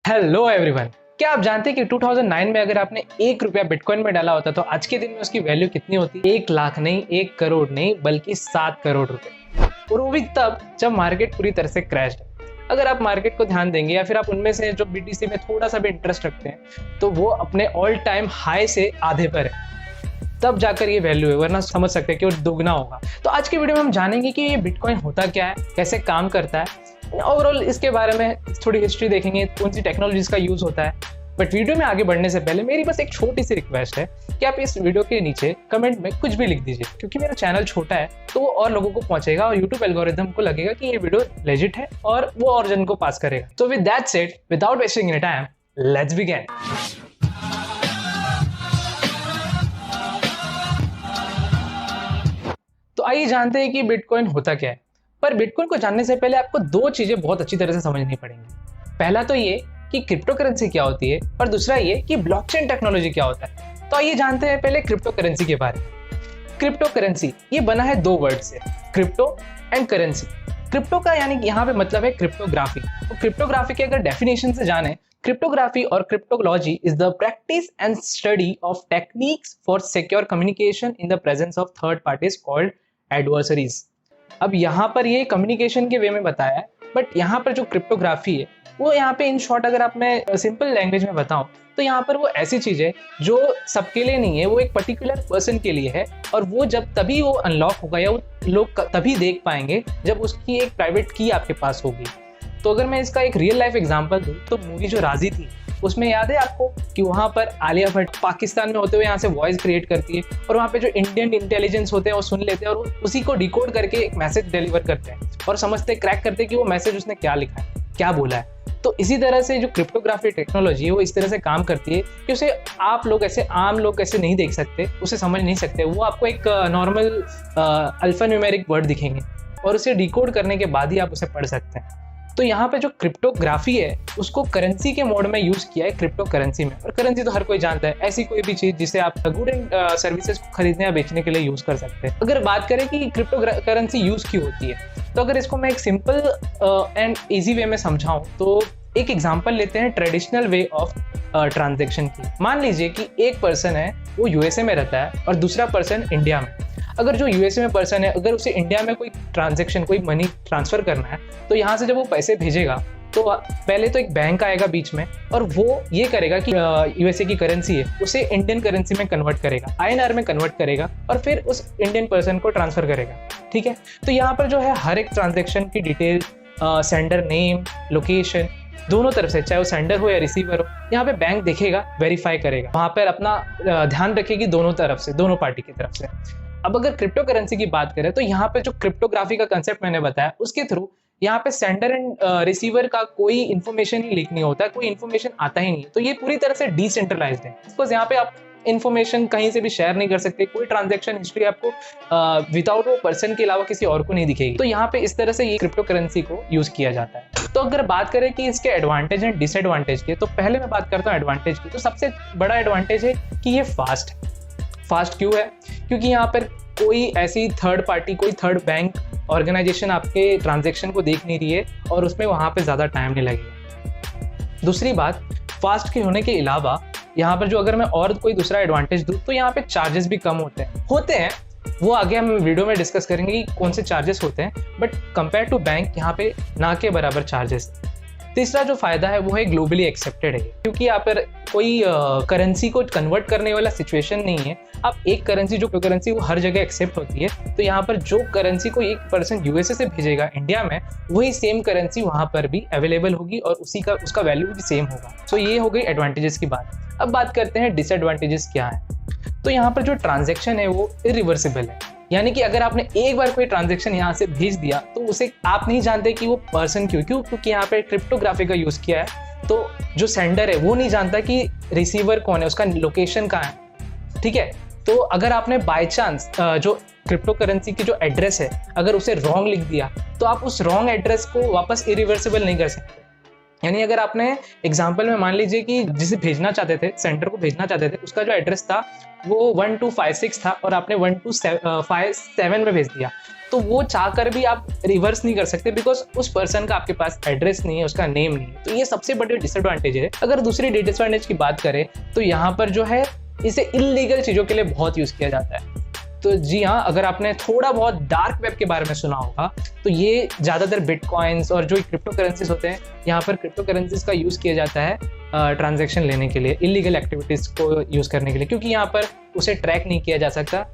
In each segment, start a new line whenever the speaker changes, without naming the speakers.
Hello everyone. क्या आप जानते हैं कि 2009 में अगर आपने 1 रुपया बिटकॉइन में डाला होता तो आज के दिन में उसकी वैल्यू कितनी होती? 1 लाख नहीं, 1 करोड़ नहीं, बल्कि 7 करोड़ रुपए। और वो भी तब जब मार्केट पूरी तरह से क्रैश है। अगर आप मार्केट को ध्यान देंगे या फिर आप उनमें से जो बीटीसी में थोड़ा सा भी इंटरेस्ट रखते हैं तो वो अपने ऑल टाइम हाई से आधे पर है, तब जाकर ये वैल्यू है, वरना समझ सकते हैं कि वो दोगुना होगा। तो आज की वीडियो में हम जानेंगे कि ये बिटकॉइन होता क्या है, कैसे काम करता है, ओवरऑल इसके बारे में थोड़ी हिस्ट्री देखेंगे, कौन सी टेक्नोलॉजीज का यूज होता है। बट वीडियो में आगे बढ़ने से पहले मेरी बस एक छोटी सी रिक्वेस्ट है कि आप इस वीडियो के नीचे कमेंट में कुछ भी लिख दीजिए, क्योंकि मेरा चैनल छोटा है तो वो और लोगों को पहुंचेगा और यूट्यूब एल्गोरिथम को लगेगा कि ये वीडियो लेजिट है और वो और जन को पास करेगा। तो with that said, without wasting any time, let's begin. तो आइए जानते हैं कि बिटकॉइन होता क्या है। पर बिटकॉइन को जानने से पहले आपको दो चीजें बहुत अच्छी तरह से समझनी पड़ेंगी। पहला तो ये कि क्रिप्टो करेंसी क्या होती है और दूसरा ये कि ब्लॉकचेन टेक्नोलॉजी क्या होता है। तो आइए जानते हैं पहले क्रिप्टो करेंसी के बारे में। क्रिप्टो करेंसी ये बना है दो वर्ड से, क्रिप्टो एंड करेंसी। क्रिप्टो का यानी कि यहाँ पे मतलब है क्रिप्टोग्राफी। तो क्रिप्टोग्राफी के अगर डेफिनेशन से जाने, क्रिप्टोग्राफी और cryptology is the practice and study of techniques for secure communication in the presence of third parties called adversaries. अब यहाँ पर ये कम्युनिकेशन के वे में बताया है, बट यहाँ पर जो क्रिप्टोग्राफी है वो यहाँ पे इन शॉर्ट अगर आप मैं सिंपल लैंग्वेज में बताऊं तो यहाँ पर वो ऐसी चीज है जो सबके लिए नहीं है, वो एक पर्टिकुलर पर्सन के लिए है। और वो जब तभी वो अनलॉक होगा या वो लोग तभी देख पाएंगे जब उसकी एक प्राइवेट की आपके पास होगी। तो अगर मैं इसका एक रियल लाइफ एग्जांपल दूं तो मूवी जो राजी थी उसमें याद है आपको कि वहां पर आलिया भट्ट पाकिस्तान में होते हुए यहाँ से वॉइस क्रिएट करती है और वहाँ पे जो इंडियन इंटेलिजेंस होते हैं वो सुन लेते हैं और उसी को डिकोड करके एक मैसेज डिलीवर करते हैं और समझते क्रैक करते हैं कि वो मैसेज उसने क्या लिखा है, क्या बोला है। तो इसी तरह से जो क्रिप्टोग्राफी टेक्नोलॉजी है वो इस तरह से काम करती है कि उसे आप लोग ऐसे आम लोग ऐसे नहीं देख सकते, उसे समझ नहीं सकते। वो आपको एक नॉर्मल अल्फा न्यूमेरिक वर्ड दिखेंगे और उसे डिकोड करने के बाद ही आप उसे पढ़ सकते हैं। तो यहाँ पे जो क्रिप्टोग्राफी है उसको करेंसी के मोड में यूज किया है, क्रिप्टो करेंसी में। और करेंसी तो हर कोई जानता है, ऐसी कोई भी चीज जिसे आप गुड एंड सर्विसेज को खरीदने या बेचने के लिए यूज कर सकते हैं। अगर बात करें कि क्रिप्टो करेंसी यूज क्यों होती है, तो अगर इसको मैं एक सिंपल एंड इजी वे में समझाऊं तो एक एग्जांपल लेते हैं ट्रेडिशनल वे ऑफ ट्रांजैक्शन की। मान लीजिए कि एक पर्सन है वो यूएसए में रहता है और दूसरा पर्सन इंडिया में। अगर जो यूएसए में पर्सन है अगर उसे इंडिया में कोई ट्रांजैक्शन, कोई मनी ट्रांसफर करना है तो यहाँ से जब वो पैसे भेजेगा तो पहले तो एक बैंक आएगा बीच में और वो ये करेगा कि यूएसए की करेंसी है उसे इंडियन करेंसी में कन्वर्ट करेगा, आईएनआर में कन्वर्ट करेगा और फिर उस इंडियन पर्सन को ट्रांसफर करेगा। ठीक है, तो यहाँ पर जो है हर एक ट्रांजैक्शन की डिटेल, सेंडर नेम, लोकेशन, दोनों तरफ से, चाहे वो सेंडर हो या रिसीवर हो, यहाँ पे बैंक देखेगा, वेरीफाई करेगा। वहां पर अपना ध्यान रखेगी दोनों तरफ से, दोनों पार्टी की तरफ से। अब अगर क्रिप्टो करेंसी की बात करें तो यहाँ पे जो क्रिप्टोग्राफी का कंसेप्ट मैंने बताया उसके थ्रू यहाँ पे सेंडर एंड रिसीवर का कोई इन्फॉर्मेशन ही लीक नहीं होता है, कोई इन्फॉर्मेशन आता ही नहीं। तो ये पूरी तरह से डिसेंट्रलाइज्ड है। बिकॉज यहाँ पे आप इन्फॉर्मेशन कहीं से भी शेयर नहीं कर सकते, कोई ट्रांजैक्शन हिस्ट्री आपको विदाउट वो पर्सन के अलावा किसी और को नहीं दिखेगी। तो यहाँ पे इस तरह से ये क्रिप्टो करेंसी को यूज किया जाता है। तो अगर बात करें कि इसके एडवांटेज एंड डिसएडवांटेज के, तो पहले मैं बात करता हूँ एडवांटेज की। तो सबसे बड़ा एडवांटेज है कि ये फास्ट है। फास्ट क्यों है? क्योंकि यहाँ पर कोई ऐसी थर्ड पार्टी, कोई थर्ड बैंक ऑर्गेनाइजेशन आपके ट्रांजैक्शन को देख नहीं रही है और उसमें वहाँ पे ज़्यादा टाइम नहीं लगेगा। दूसरी बात, फास्ट के होने के अलावा यहाँ पर जो अगर मैं और कोई दूसरा एडवांटेज दूँ तो यहाँ पे चार्जेस भी कम होते हैं। वो आगे हम वीडियो में डिस्कस करेंगे कि कौन से चार्जेस होते हैं, बट कंपेयर टू बैंक यहाँ पे ना के बराबर चार्जेस। तीसरा जो फायदा है वो है ग्लोबली एक्सेप्टेड है, क्योंकि यहाँ पर कोई करेंसी को कन्वर्ट करने वाला सिचुएशन नहीं है। अब एक करेंसी, जो करेंसी वो हर जगह एक्सेप्ट होती है, तो यहाँ पर जो करेंसी को एक पर्सन यूएसए से भेजेगा इंडिया में, वही सेम करेंसी वहाँ पर भी अवेलेबल होगी और उसका वैल्यू भी सेम होगा। सो ये हो गई एडवांटेजेस की बात। अब बात करते हैं डिसएडवांटेजेस क्या है। तो यहाँ पर जो ट्रांजैक्शन है वो इरिवर्सिबल है, यानी कि अगर आपने एक बार कोई ट्रांजैक्शन यहाँ से भेज दिया तो उसे आप नहीं जानते कि वो पर्सन क्योंकि यहाँ पे क्रिप्टोग्राफी का यूज किया है। तो जो सेंडर है वो नहीं जानता कि रिसीवर कौन है, उसका लोकेशन कहाँ है। ठीक है, तो अगर आपने बाय चांस जो क्रिप्टो करेंसी की जो एड्रेस है अगर उसे रॉन्ग लिख दिया तो आप उस रॉन्ग एड्रेस को वापस इरिवर्सिबल नहीं कर सकते। यानी अगर आपने एग्जाम्पल में मान लीजिए कि जिसे भेजना चाहते थे, सेंटर को भेजना चाहते थे, उसका जो एड्रेस था वो 1256 था और आपने 1257 में भेज दिया, तो वो चाहकर भी आप रिवर्स नहीं कर सकते, बिकॉज उस पर्सन का आपके पास एड्रेस नहीं है, उसका नेम नहीं है। तो ये सबसे बड़ी डिसएडवांटेज है। अगर दूसरी डिसएडवांटेज की बात करें तो यहाँ पर जो है इसे इलीगल चीज़ों के लिए बहुत यूज़ किया जाता है। तो जी हाँ, अगर आपने थोड़ा बहुत डार्क वेब के बारे में सुना होगा तो ये ज़्यादातर बिटकॉइंस और जो क्रिप्टो करेंसीज होते हैं, यहाँ पर क्रिप्टो करेंसीज का यूज़ किया जाता है ट्रांजैक्शन लेने के लिए, इलीगल एक्टिविटीज़ को यूज़ करने के लिए, क्योंकि यहाँ पर उसे ट्रैक नहीं किया जा सकता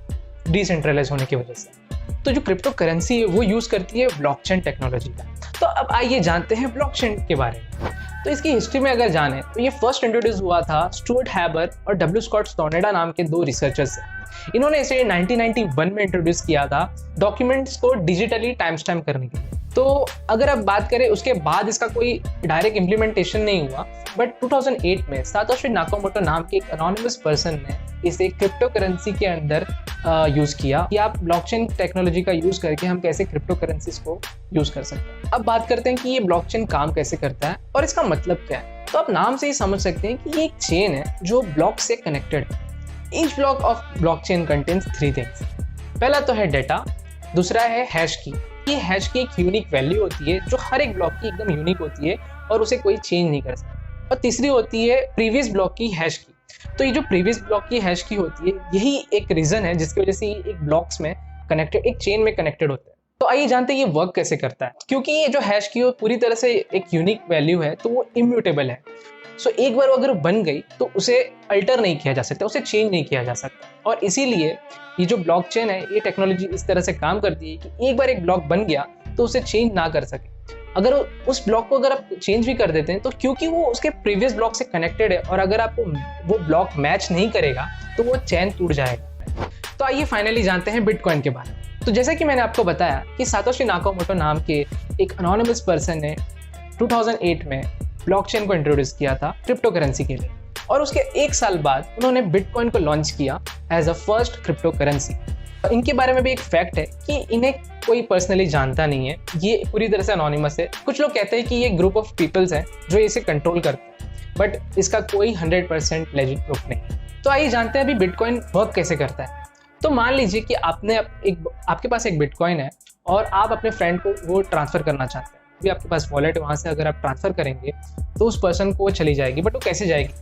डिसेंट्रलाइज होने की वजह से। तो जो क्रिप्टो करेंसी है वो यूज़ करती है ब्लॉकचेन टेक्नोलॉजी का। तो अब आइए जानते हैं ब्लॉकचेन के बारे में। तो इसकी हिस्ट्री में अगर जाने तो ये फर्स्ट इंट्रोड्यूस हुआ था स्टुअर्ट हैबर और डब्ल्यू स्कॉट स्टोनेडा नाम के दो रिसर्चर्स से। इन्होंने इसे 1991 में इंट्रोड्यूस किया था डॉक्यूमेंट्स को डिजिटली टाइम स्टैम्प करने के लिए। तो अगर आप बात करें उसके बाद इसका कोई डायरेक्ट इम्प्लीमेंटेशन नहीं हुआ, बट 2008 में सातोशी नाकामोटो नाम के एक अनोनिमस पर्सन ने इसे क्रिप्टो करेंसी के अंदर यूज़ किया कि आप ब्लॉकचेन टेक्नोलॉजी का यूज़ करके हम कैसे क्रिप्टो करेंसीज को यूज़ कर सकते हैं। अब बात करते हैं कि ये ब्लॉकचेन काम कैसे करता है और इसका मतलब क्या है। तो आप नाम से ही समझ सकते हैं कि ये एक चेन है जो ब्लॉक से कनेक्टेड है। Each block of blockchain contains 3 things. पहला तो है डेटा, दूसरा है हैश की। ये हैश की एक यूनिक वैल्यू होती है जो हर एक ब्लॉक की एकदम यूनिक होती है और उसे कोई चेंज नहीं कर सकता। और तीसरी होती है प्रीवियस ब्लॉक की हैश की। तो ये जो प्रीवियस ब्लॉक की हैश की होती है, यही एक रीजन है जिसकी वजह से ये एक ब्लॉक्स में कनेक्टेड, एक चेन में कनेक्टेड होता है। तो आइए जानते हैं ये वर्क कैसे करता है। क्योंकि ये जो हैश की वो पूरी तरह से एक यूनिक वैल्यू है तो वो इम्यूटेबल है। सो एक बार अगर बन गई तो उसे अल्टर नहीं किया जा सकता, उसे चेंज नहीं किया जा सकता। और इसीलिए ये जो ब्लॉकचेन है, ये टेक्नोलॉजी इस तरह से काम करती है कि एक बार एक ब्लॉक बन गया तो उसे चेंज ना कर सके। अगर उस ब्लॉक को अगर आप चेंज भी कर देते हैं तो क्योंकि वो उसके प्रीवियस ब्लॉक से कनेक्टेड है और अगर आपको वो ब्लॉक मैच नहीं करेगा तो वो चेन टूट जाएगा। तो आइए फाइनली जानते हैं बिटकॉइन के बारे में। तो जैसा कि मैंने आपको बताया कि सातोशी नाकामोटो नाम के एक अनोनिमस पर्सन ने 2008 में ब्लॉकचेन को इंट्रोड्यूस किया था क्रिप्टो करेंसी के लिए, और उसके 1 साल बाद उन्होंने बिटकॉइन को लॉन्च किया as a first crypto currency. इनके बारे में भी एक फैक्ट है कि इन्हें कोई पर्सनली जानता नहीं है, ये पूरी तरह से अनोनिमस है। कुछ लोग कहते हैं कि ये ग्रुप ऑफ पीपल्स हैं जो इसे कंट्रोल करते हैं, बट इसका कोई 100% लेजिट प्रूफ नहीं। तो आइए जानते हैं अभी बिटकॉइन वर्क कैसे करता है। तो मान लीजिए कि आपके पास एक बिटकॉइन है और आप अपने फ्रेंड को वो ट्रांसफ़र करना चाहते हैं। भी आपके पास वॉलेट है, वहाँ से अगर आप ट्रांसफ़र करेंगे तो उस पर्सन को वो चली जाएगी, बट वो कैसे जाएगी।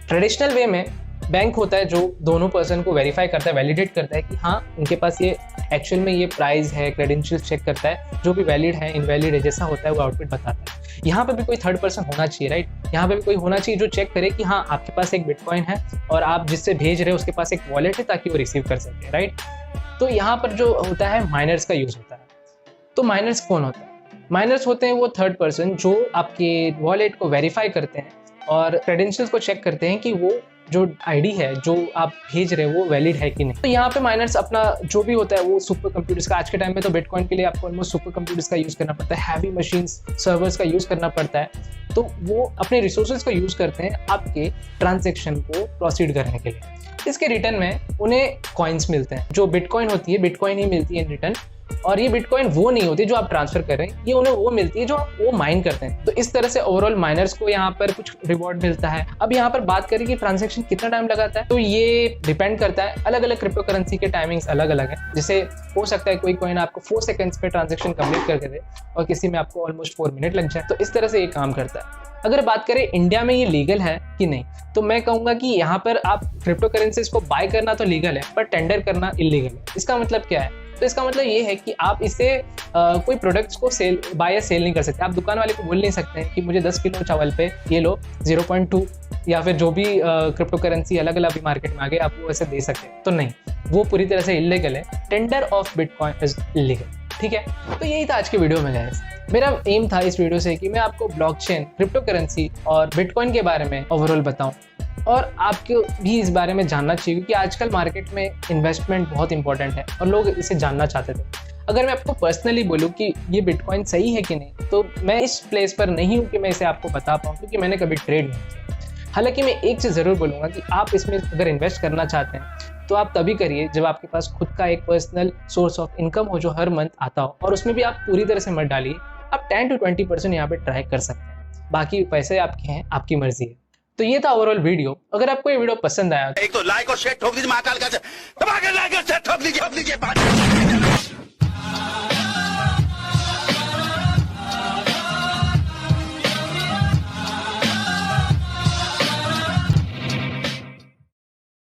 ट्रेडिशनल वे में बैंक होता है जो दोनों पर्सन को वेरीफाई करता है, वैलिडेट करता है कि हाँ उनके पास ये एक्चुअल में ये प्राइस है, क्रेडेंशियल्स चेक करता है, जो भी वैलिड है इनवैलिड है जैसा होता है वो आउटपुट बताता है। यहाँ पे भी कोई थर्ड पर्सन होना चाहिए, राइट। यहाँ पे भी कोई होना चाहिए जो चेक करे कि हाँ आपके पास एक बिटकॉइन है और आप जिससे भेज रहे हो उसके पास एक वॉलेट है ताकि वो रिसीव कर सके, राइट। तो यहाँ पर जो होता है माइनर्स का यूज़ होता है। तो माइनर्स कौन होता है? माइनर्स होते हैं वो थर्ड पर्सन जो आपके वॉलेट को वेरीफाई करते हैं और क्रेडेंशियल्स को चेक करते हैं कि वो जो आईडी है जो आप भेज रहे हो वो वैलिड है कि नहीं। तो यहाँ पे माइनर्स अपना जो भी होता है वो सुपर कंप्यूटर्स का, आज के टाइम में तो बिटकॉइन के लिए आपको ऑलमोस्ट सुपर कंप्यूटर्स का यूज़ करना पड़ता है, हैवी मशीन्स सर्वर्स का यूज़ करना पड़ता है। तो वो अपने रिसोर्सेज का यूज़ करते हैं आपके ट्रांजेक्शन को प्रोसीड करने के लिए। इसके रिटर्न में उन्हें कॉइन्स मिलते हैं, जो बिटकॉइन होती है बिटकॉइन ही मिलती है इन रिटर्न। और ये बिटकॉइन वो नहीं होती जो आप ट्रांसफर कर रहे हैं, ये उन्हें वो मिलती है जो वो माइन करते हैं। तो इस तरह से ओवरऑल माइनर्स को यहाँ पर कुछ रिवॉर्ड मिलता है। अब यहाँ पर बात करें कि ट्रांजैक्शन कितना टाइम लगाता है, तो ये डिपेंड करता है, अलग अलग क्रिप्टो करेंसी के टाइमिंग्स अलग अलग है। जैसे हो सकता है कोई कॉइन आपको 4 सेकंड्स पे ट्रांजैक्शन कंप्लीट करके दे और किसी में आपको ऑलमोस्ट 4 मिनट लग जाए। तो इस तरह से ये काम करता है। अगर बात करें इंडिया में ये लीगल है कि नहीं, तो मैं कहूँगा कि यहाँ पर आप क्रिप्टो करेंसीज को बाय करना तो लीगल है पर टेंडर करना इलीगल है। इसका मतलब क्या है? तो इसका मतलब ये है कि आप इससे कोई प्रोडक्ट्स को बाय या सेल नहीं कर सकते। आप दुकान वाले को बोल नहीं सकते हैं कि मुझे 10 किलो चावल पे ये लो 0.2 या फिर जो भी क्रिप्टो करेंसी अलग अलग मार्केट में आ गए आप वो ऐसे दे सकते हैं। तो नहीं, वो पूरी तरह से इलीगल है। Tender of bitcoin is illegal, ठीक है। तो यही था आज के वीडियो में गाइस। मेरा एम था इस वीडियो से कि मैं आपको ब्लॉकचेन, क्रिप्टो करेंसी और बिटकॉइन के बारे में ओवरऑल बताऊं और आपको भी इस बारे में जानना चाहिए, क्योंकि आजकल मार्केट में इन्वेस्टमेंट बहुत इंपॉर्टेंट है और लोग इसे जानना चाहते थे। अगर मैं आपको पर्सनली बोलूँ कि ये बिटकॉइन सही है कि नहीं, तो मैं इस प्लेस पर नहीं हूँ कि मैं इसे आपको बता पाऊँ, क्योंकि मैंने कभी ट्रेड नहीं किया। हालांकि मैं एक चीज़ ज़रूर बोलूँगा कि आप इसमें अगर इन्वेस्ट करना चाहते हैं तो आप तभी करिए जब आपके पास खुद का एक पर्सनल सोर्स ऑफ इनकम हो जो हर मंथ आता हो, और उसमें भी आप पूरी तरह से मत डालिए। आप 10 to 20% यहाँ पे ट्राई कर सकते हैं, बाकी पैसे आपके हैं, आपकी मर्जी है। तो ये था ओवरऑल वीडियो। अगर आपको ये वीडियो पसंद आया,
एक तो लाइक और शेयर ठोक दीजिए, महाकाल का दबा के लाइक और शेयर ठोक दीजिए।